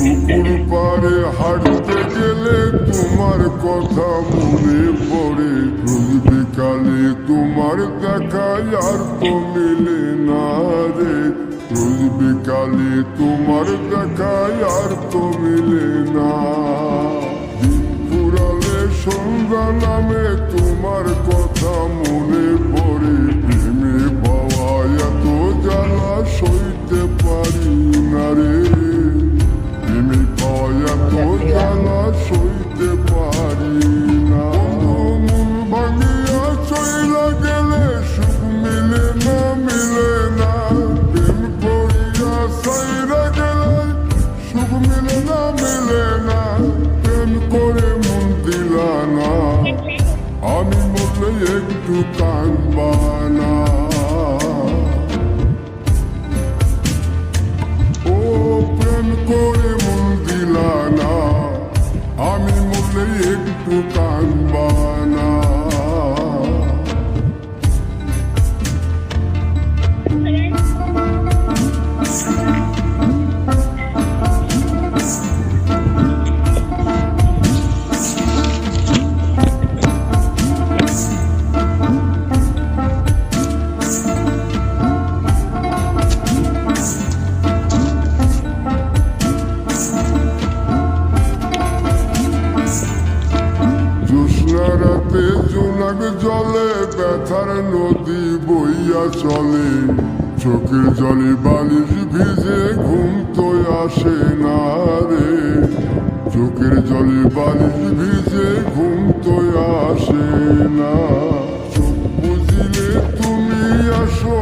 পুকুর পাড়ে হাঁটতে গেলে তোমার কথা মনে পড়ে, রোজ বিকালে তোমার দেখা আর তো মিলে না রে, রোজ বিকালে তোমার দেখা আর তো মিলে না। দিন ফুরালে সন্ধ্যা নামে তোমার কথা মনে পড়ে, প্রেমে পাওয়া এত জ্বালা সইতে পারি না রে, প্রেমে পাওয়া এত জ্বালা সইতে পারি না। মন ভাঙিয়া চইলা গেলে সুখ মিলে না, মিলে না, প্রেম করিয়া সাইরা গেলে সুখ মিলে না, মিলে না, প্রেম করে মন দিলা না, আমি মরলে একটু কাঁদবা না। ও প্রেম করে মন দিলা না, আমি মরলে একটু কাঁদবা না। জ্যোৎস্না রাতে জোনাক জলে ব্যথার নদী বইয়া চলে, চোখের জলে বালিশ ভিজে ঘুম তো আসে না রে, চোখের জলে বালিশ ভিজে ঘুম তো আসে না। চোখ বুঝিলে তুমি আসো